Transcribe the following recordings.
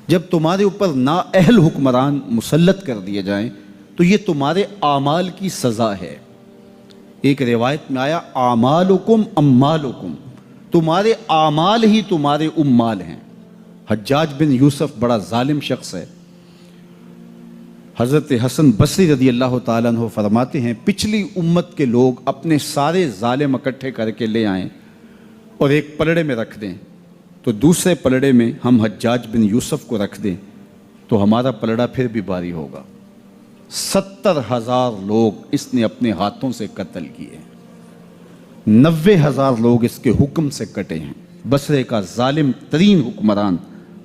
جب تمہارے اوپر نااہل حکمران مسلط کر دیے جائیں تو یہ تمہارے اعمال کی سزا ہے۔ ایک روایت میں آیا اعمالکم اموالکم، تمہارے اعمال ہی تمہارے اموال ہیں۔ حجاج بن یوسف بڑا ظالم شخص ہے۔ حضرت حسن بصری رضی اللہ تعالیٰ عنہ فرماتے ہیں پچھلی امت کے لوگ اپنے سارے ظالم اکٹھے کر کے لے آئیں اور ایک پلڑے میں رکھ دیں، تو دوسرے پلڑے میں ہم حجاج بن یوسف کو رکھ دیں تو ہمارا پلڑا پھر بھی باری ہوگا۔ 70,000 لوگ اس نے اپنے ہاتھوں سے قتل کیے، 90,000 لوگ اس کے حکم سے کٹے ہیں۔ بصرے کا ظالم ترین حکمران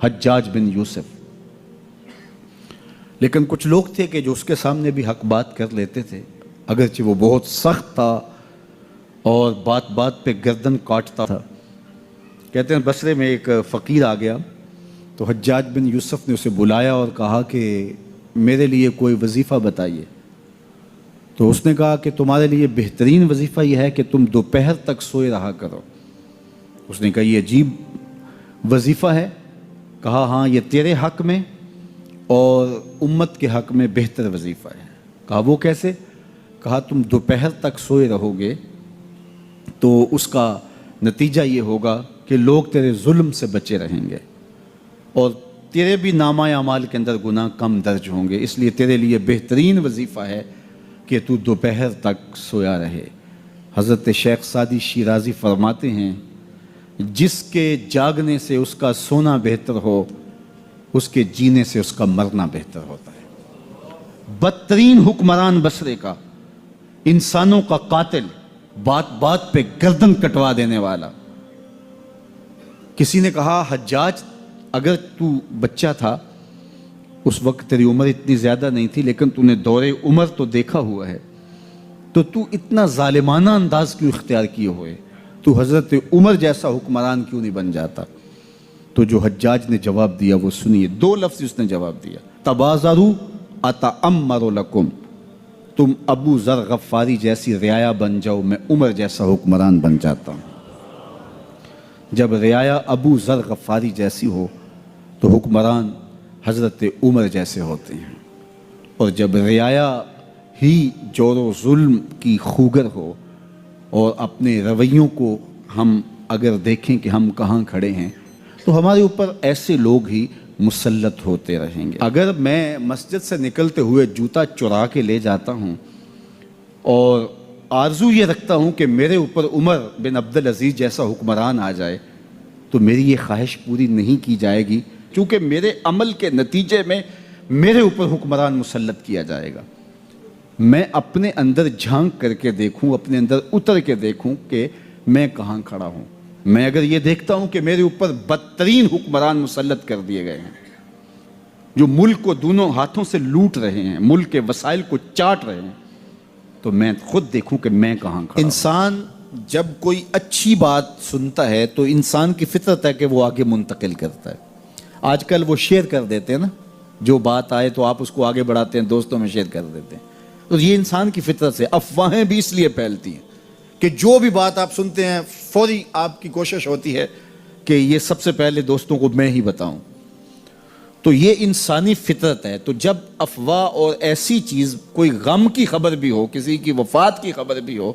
حجاج بن یوسف۔ لیکن کچھ لوگ تھے کہ جو اس کے سامنے بھی حق بات کر لیتے تھے، اگرچہ وہ بہت سخت تھا اور بات بات پہ گردن کاٹتا تھا۔ کہتے ہیں بصرے میں ایک فقیر آ گیا تو حجاج بن یوسف نے اسے بلایا اور کہا کہ میرے لیے کوئی وظیفہ بتائیے۔ تو اس نے کہا کہ تمہارے لیے بہترین وظیفہ یہ ہے کہ تم دوپہر تک سوئے رہا کرو۔ اس نے کہا یہ عجیب وظیفہ ہے۔ کہا ہاں یہ تیرے حق میں اور امت کے حق میں بہتر وظیفہ ہے۔ کہا وہ کیسے؟ کہا تم دوپہر تک سوئے رہو گے تو اس کا نتیجہ یہ ہوگا کہ لوگ تیرے ظلم سے بچے رہیں گے اور تیرے بھی نامہ اعمال کے اندر گناہ کم درج ہوں گے، اس لیے تیرے لیے بہترین وظیفہ ہے کہ تو دوپہر تک سویا رہے۔ حضرت شیخ سعدی شیرازی فرماتے ہیں جس کے جاگنے سے اس کا سونا بہتر ہو، اس کے جینے سے اس کا مرنا بہتر ہوتا ہے۔ بدترین حکمران بصرے کا، انسانوں کا قاتل، بات بات پہ گردن کٹوا دینے والا۔ کسی نے کہا حجاج اگر تو بچہ تھا، اس وقت تیری عمر اتنی زیادہ نہیں تھی، لیکن تو نے دور عمر تو دیکھا ہوا ہے، تو اتنا ظالمانہ انداز کیوں اختیار کیے ہوئے؟ تو حضرت عمر جیسا حکمران کیوں نہیں بن جاتا؟ تو جو حجاج نے جواب دیا وہ سنیے، 2 لفظ اس نے جواب دیا، تبازروا اتعمر لکم، تم ابو ذر غفاری جیسی رعایا بن جاؤ، میں عمر جیسا حکمران بن جاتا ہوں۔ جب رعایا ابو ذر غفاری جیسی ہو تو حکمران حضرت عمر جیسے ہوتے ہیں، اور جب رعایا ہی جور و ظلم کی خوگر ہو اور اپنے رویوں کو ہم اگر دیکھیں کہ ہم کہاں کھڑے ہیں تو ہمارے اوپر ایسے لوگ ہی مسلط ہوتے رہیں گے۔ اگر میں مسجد سے نکلتے ہوئے جوتا چرا کے لے جاتا ہوں اور آرزو یہ رکھتا ہوں کہ میرے اوپر عمر بن عبدالعزیز جیسا حکمران آ جائے، تو میری یہ خواہش پوری نہیں کی جائے گی، چونکہ میرے عمل کے نتیجے میں میرے اوپر حکمران مسلط کیا جائے گا۔ میں اپنے اندر جھانک کر کے دیکھوں، اپنے اندر اتر کے دیکھوں کہ میں کہاں کھڑا ہوں۔ میں اگر یہ دیکھتا ہوں کہ میرے اوپر بدترین حکمران مسلط کر دیے گئے ہیں جو ملک کو دونوں ہاتھوں سے لوٹ رہے ہیں، ملک کے وسائل کو چاٹ رہے ہیں، تو میں خود دیکھوں کہ میں کہاں کھڑا ہوں۔ انسان جب کوئی اچھی بات سنتا ہے تو انسان کی فطرت ہے کہ وہ آگے منتقل کرتا ہے۔ آج کل وہ شیئر کر دیتے ہیں نا، جو بات آئے تو آپ اس کو آگے بڑھاتے ہیں، دوستوں میں شیئر کر دیتے ہیں۔ تو یہ انسان کی فطرت سے افواہیں بھی اس لیے پھیلتی ہیں کہ جو بھی بات آپ سنتے ہیں فوری آپ کی کوشش ہوتی ہے کہ یہ سب سے پہلے دوستوں کو میں ہی بتاؤں۔ تو یہ انسانی فطرت ہے۔ تو جب افواہ اور ایسی چیز، کوئی غم کی خبر بھی ہو، کسی کی وفات کی خبر بھی ہو،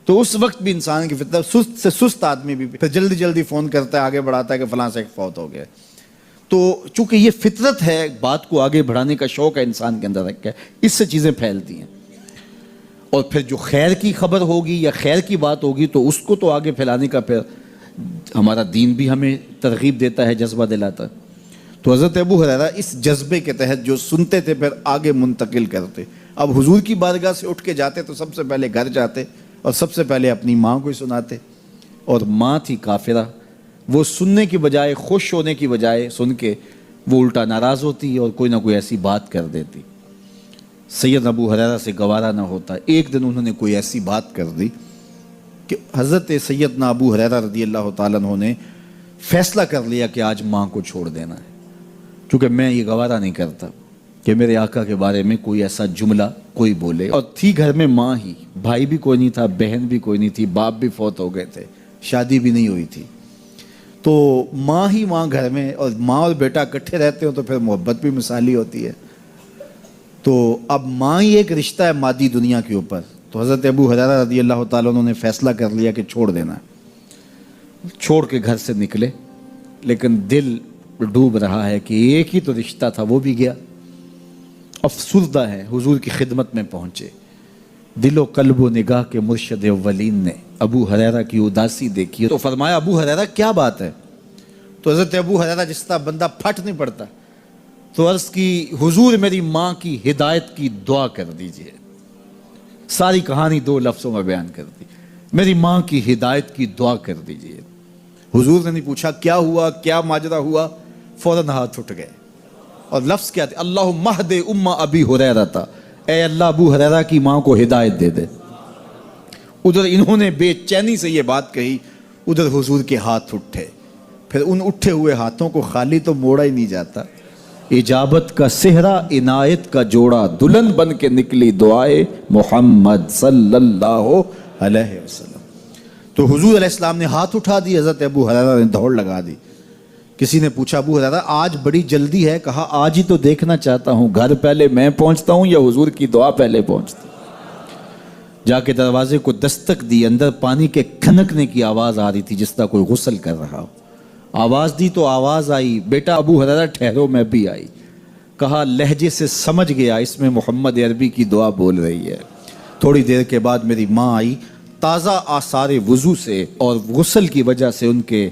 تو اس وقت بھی انسان کی فطرت، سست سے سست آدمی بھی پھر جلدی جلدی فون کرتا ہے، آگے بڑھاتا ہے کہ فلاں سے ایک فوت ہو گیا۔ تو چونکہ یہ فطرت ہے، بات کو آگے بڑھانے کا شوق ہے انسان کے اندر رکھا ہے، اس سے چیزیں پھیلتی ہیں۔ اور پھر جو خیر کی خبر ہوگی یا خیر کی بات ہوگی تو اس کو تو آگے پھیلانے کا پھر ہمارا دین بھی ہمیں ترغیب دیتا ہے، جذبہ دلاتا ہے۔ تو حضرت ابو ہریرہ اس جذبے کے تحت جو سنتے تھے پھر آگے منتقل کرتے۔ اب حضور کی بارگاہ سے اٹھ کے جاتے تو سب سے پہلے گھر جاتے اور سب سے پہلے اپنی ماں کو ہی سناتے، اور ماں تھی کافرہ، وہ سننے کی بجائے، خوش ہونے کی بجائے سن کے وہ الٹا ناراض ہوتی اور کوئی نہ کوئی ایسی بات کر دیتی۔ سید ابو ہریرہ سے گوارا نہ ہوتا۔ ایک دن انہوں نے کوئی ایسی بات کر دی کہ حضرت سیدنا ابو ہریرہ رضی اللہ تعالیٰ عنہ نے فیصلہ کر لیا کہ آج ماں کو چھوڑ دینا ہے، کیونکہ میں یہ گوارا نہیں کرتا کہ میرے آقا کے بارے میں کوئی ایسا جملہ کوئی بولے۔ اور تھی گھر میں ماں ہی، بھائی بھی کوئی نہیں تھا، بہن بھی کوئی نہیں تھی، باپ بھی فوت ہو گئے تھے، شادی بھی نہیں ہوئی تھی۔ تو ماں ہی ماں گھر میں، اور ماں اور بیٹا اکٹھے رہتے ہو تو پھر محبت بھی مثالی ہوتی ہے. تو اب ماں ہی ایک رشتہ ہے مادی دنیا کے اوپر. تو حضرت ابو ہریرہ رضی اللہ تعالیٰ عنہ نے فیصلہ کر لیا کہ چھوڑ دینا ہے. چھوڑ کے گھر سے نکلے، لیکن دل ڈوب رہا ہے کہ ایک ہی تو رشتہ تھا وہ بھی گیا. افسردہ ہے، حضور کی خدمت میں پہنچے. دل و قلب و نگاہ کے مرشد اولین نے ابو ہریرہ کی اداسی دیکھی تو فرمایا ابو ہریرہ کیا بات ہے؟ تو حضرت ابو ہریرہ جس طرح بندہ پھٹ نہیں پڑتا، تو عرض کی حضور میری ماں کی ہدایت کی دعا کر دیجئے. ساری کہانی 2 لفظوں میں بیان کر دی، میری ماں کی ہدایت کی دعا کر دیجئے. حضور نے نہیں پوچھا کیا ہوا، کیا ماجرا ہوا، فوراً ہاتھ اٹھ گئے. اور لفظ کیا تھے؟ اللہم اہد ام ابی ہریرہ تھا، اے اللہ ابو ہریرہ کی ماں کو ہدایت دے دے. ادھر انہوں نے بے چینی سے یہ بات کہی، ادھر حضور کے ہاتھ اٹھے. پھر ان اٹھے ہوئے ہاتھوں کو خالی تو موڑا ہی نہیں جاتا. اجابت کا صحرا عنایت کا جوڑا، دلہن بن کے نکلی دعائے محمد صلی اللہ علیہ وسلم. تو حضور علیہ السلام نے ہاتھ اٹھا دی، حضرت ابو ہریرہ نے دوڑ لگا دی. کسی نے پوچھا ابو ہریرہ آج بڑی جلدی ہے؟ کہا آج ہی تو دیکھنا چاہتا ہوں، گھر پہلے میں پہنچتا ہوں یا حضور کی دعا پہلے پہنچتی. جا کے دروازے کو دستک دی، اندر پانی کے کھنکنے کی آواز آ رہی تھی جس طرح کوئی غسل کر رہا ہو. آواز دی تو آواز آئی، بیٹا ابو ہریرہ ٹھہرو. میں بھی آئی. کہا لہجے سے سمجھ گیا اس میں محمد عربی کی دعا بول رہی ہے. تھوڑی دیر کے بعد میری ماں آئی تازہ آثار وضو سے، اور غسل کی وجہ سے ان کے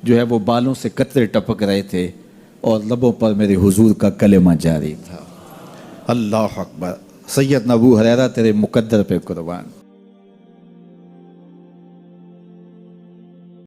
جو ہے وہ بالوں سے قطرے ٹپک رہے تھے، اور لبوں پر میرے حضور کا کلمہ جاری تھا. اللہ اکبر. سیدنا ابو ہریرہ تیرے مقدر پہ قربان.